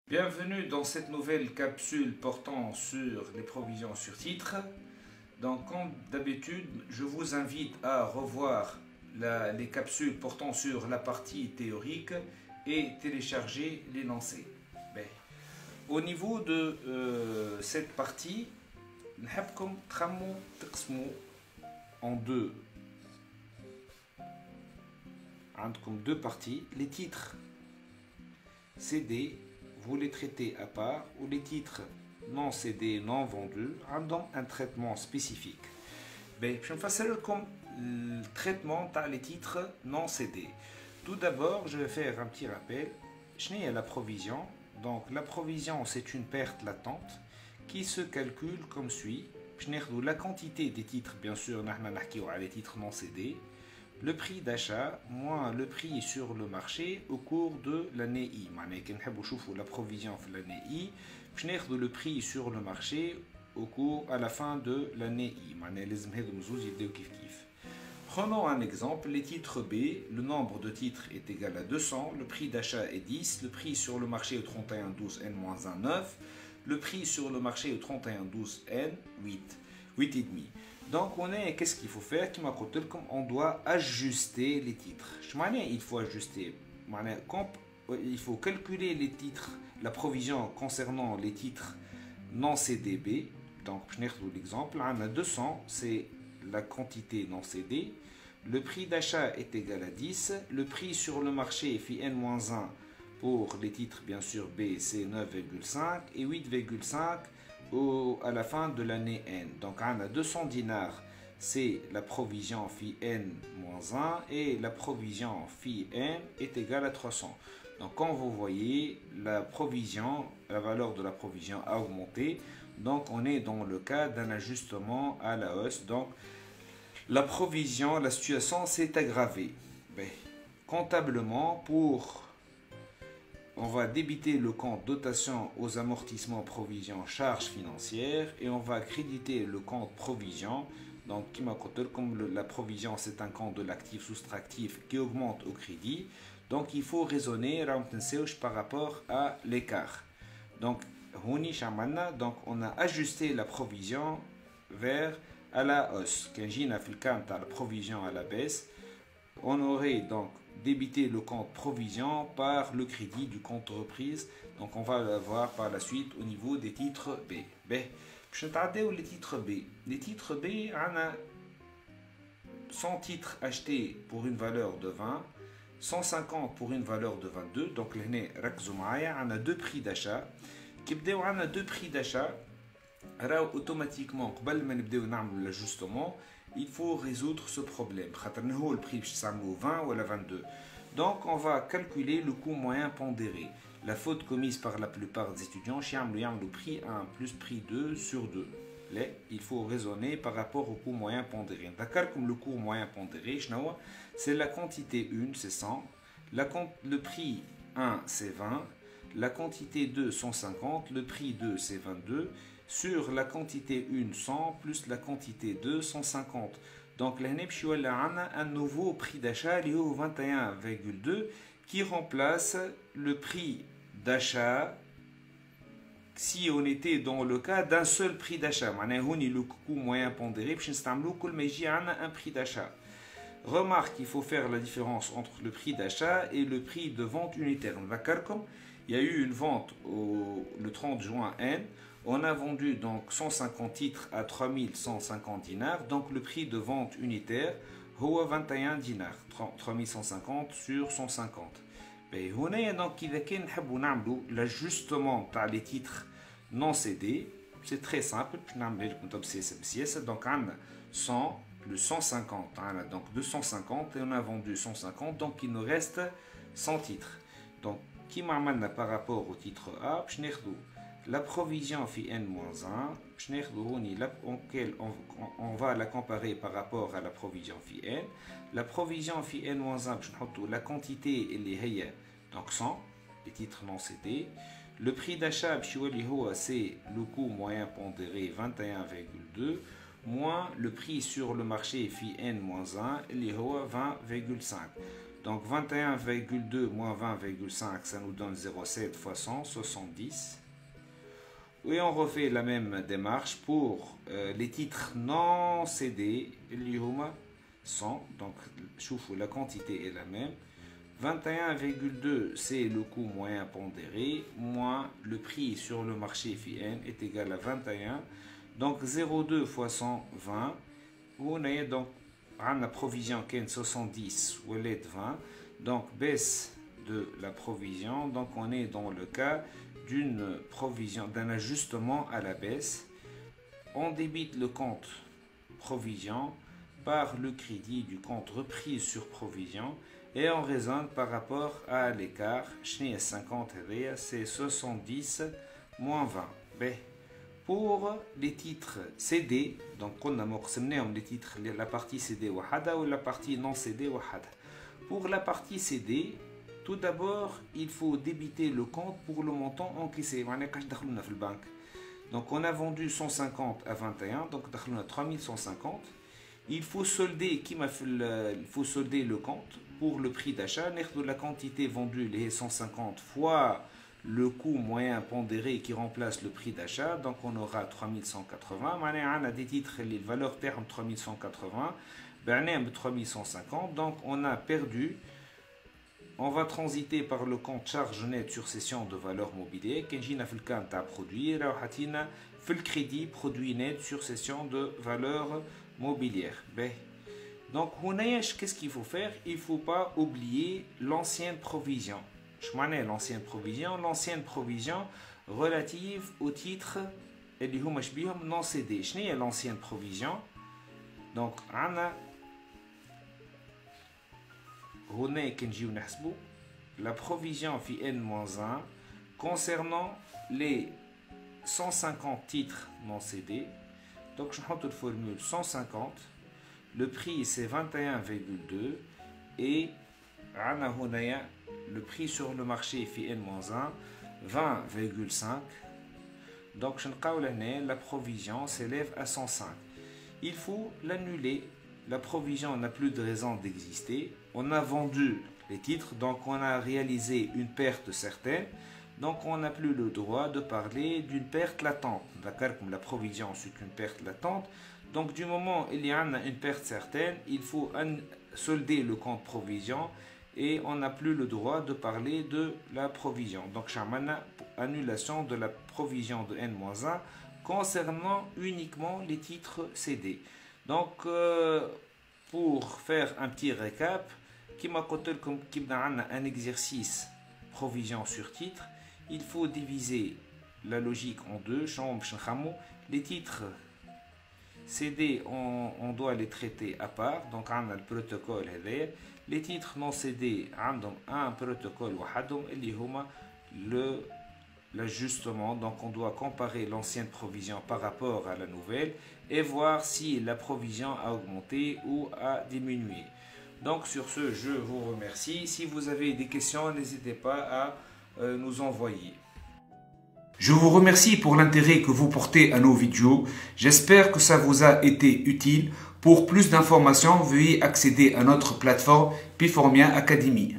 Bienvenue dans cette nouvelle capsule portant sur les provisions sur titre. Donc, comme d'habitude, je vous invite à revoir les capsules portant sur la partie théorique et télécharger les lancers. Ben, au niveau de cette partie, نحبكم تقسموا en deux. عندكم deux parties. Les titres CD, vous les traitez à part, ou les titres non cédés, non vendus, ont un traitement spécifique. Je vais faire comme le traitement dans les titres non cédés. Tout d'abord, je vais faire un petit rappel. Je n'ai la provision. Donc, la provision, c'est une perte latente qui se calcule comme suit. Je n'ai la quantité des titres, bien sûr, les titres non cédés. Le prix d'achat moins le prix sur le marché au cours de l'année I. La provision de l'année I, le prix sur le marché à la fin de l'année I. Prenons un exemple, les titres B, le nombre de titres est égal à 200, le prix d'achat est 10, le prix sur le marché au 31-12 N-1,9, le prix sur le marché au 31-12 N, 8, 8,5. Donc, qu'est-ce qu'il faut faire? On doit ajuster les titres. Il faut ajuster. Il faut calculer les titres, la provision concernant les titres non CDB. Donc, je vais vous l'exemple. 200, c'est la quantité non cédée. Le prix d'achat est égal à 10. Le prix sur le marché fait N-1 pour les titres, bien sûr, B, c'est 9,5 et 8,5 à la fin de l'année N. Donc, on a 200 dinars, c'est la provision phi N-1 et la provision phi N est égale à 300. Donc, comme vous voyez, la valeur de la provision a augmenté. Donc, on est dans le cas d'un ajustement à la hausse. Donc, la provision, la situation s'est aggravée. Comptablement, on va débiter le compte dotation aux amortissements provision charges financières et on va créditer le compte provision. Donc, comme la provision c'est un compte de l'actif soustractif qui augmente au crédit, donc il faut raisonner par rapport à l'écart. Donc, on a ajusté la provision vers à la hausse. Quand j'ai fait le cas de la provision à la baisse, on aurait donc débité le compte provision par le crédit du compte reprise. Donc on va le voir par la suite au niveau des titres B. Je vais les titres B. Les titres B, on a 100 titres achetés pour une valeur de 20, 150 pour une valeur de 22. Donc on a deux prix d'achat. On a deux prix d'achat. Automatiquement, l'ajustement, il faut résoudre ce problème. Le prix est 20 ou 22. Donc, on va calculer le coût moyen pondéré. La faute commise par la plupart des étudiants, c'est le prix 1 plus prix 2 sur 2. Là, il faut raisonner par rapport au coût moyen pondéré. D'accord, comme le coût moyen pondéré, c'est la quantité 1, c'est 100. Le prix 1, c'est 20. La quantité 2, 150. Le prix 2, c'est 22. Sur la quantité 1, 100, plus la quantité 2, 150. Donc, là, on a un nouveau prix d'achat, lié au 21,2, qui remplace le prix d'achat si on était dans le cas d'un seul prix d'achat. Le coût moyen pondéré, un prix d'achat. Remarque qu'il faut faire la différence entre le prix d'achat et le prix de vente unitaire. Il y a eu une vente le 30 juin N. On a vendu donc 150 titres à 3150 dinars. Donc le prix de vente unitaire est 21 dinars. 3150 sur 150. Donc l'ajustement par les titres non cédés, c'est très simple. Donc on a 100 plus 150. Donc 250 et on a vendu 150. Donc il nous reste 100 titres. Donc qui m'amène par rapport au titre A, la provision phi N-1, on va la comparer par rapport à la provision phi N. La provision phi N-1, la quantité est donc 100, les titres non cédés. Le prix d'achat, c'est le coût moyen pondéré 21,2 moins le prix sur le marché phi N-1, 20,5. Donc 21,2 moins 20,5, ça nous donne 0,7 fois 100, 70. Et on refait la même démarche pour les titres non cédés, les 100. Donc la quantité est la même. 21,2 c'est le coût moyen pondéré, moins le prix sur le marché FIN est égal à 21. Donc 0,2 fois 120. On a donc la provision qui est 70 ou 20. Donc baisse de la provision. Donc on est dans le cas d'une provision, d'un ajustement à la baisse. On débite le compte provision par le crédit du compte reprise sur provision et on raisonne par rapport à l'écart. 50 c'est 70 moins 20. Pour les titres cédés, donc on a les titres, la partie cédée ou la partie non cédée. Pour la partie cédée, tout d'abord, il faut débiter le compte pour le montant encaissé. Donc on a vendu 150 à 21, donc on a 3150. Il faut solder le compte pour le prix d'achat. La quantité vendue, les 150 fois le coût moyen pondéré qui remplace le prix d'achat, donc on aura 3180. On a des titres, les valeurs termes 3180, 3150, donc on a perdu. On va transiter par le compte charge nette sur cession de valeur mobilière. Quand on a fait le cas de produit, fait le crédit produit net sur cession de valeur mobilière. Donc, qu'est-ce qu'il faut faire? Il ne faut pas oublier l'ancienne provision. Je m'en ai l'ancienne provision relative au titre non cédé. Je n'ai l'ancienne provision. Donc, on a la provision fi N-1 concernant les 150 titres non cédés. Donc, je prends toute formule 150. Le prix c'est 21,2 et le prix sur le marché fi N-1 20,5. Donc la provision s'élève à 105. Il faut l'annuler. La provision n'a plus de raison d'exister. On a vendu les titres, donc on a réalisé une perte certaine. Donc on n'a plus le droit de parler d'une perte latente. D'accord, comme la provision c'est une perte latente. Donc du moment où il y a une perte certaine, il faut solder le compte provision et on n'a plus le droit de parler de la provision. Donc chamana annulation de la provision de N-1 concernant uniquement les titres cédés. Donc pour faire un petit récap, qui m'a coté comme un exercice provision sur titre, il faut diviser la logique en deux. Les titres cédés, on doit les traiter à part. Donc, on a le protocole. Les titres non cédés, on a un protocole. L'ajustement. Donc, on doit comparer l'ancienne provision par rapport à la nouvelle et voir si la provision a augmenté ou a diminué. Donc, sur ce, je vous remercie. Si vous avez des questions, n'hésitez pas à nous envoyer. Je vous remercie pour l'intérêt que vous portez à nos vidéos. J'espère que ça vous a été utile. Pour plus d'informations, veuillez accéder à notre plateforme Piformia Academy.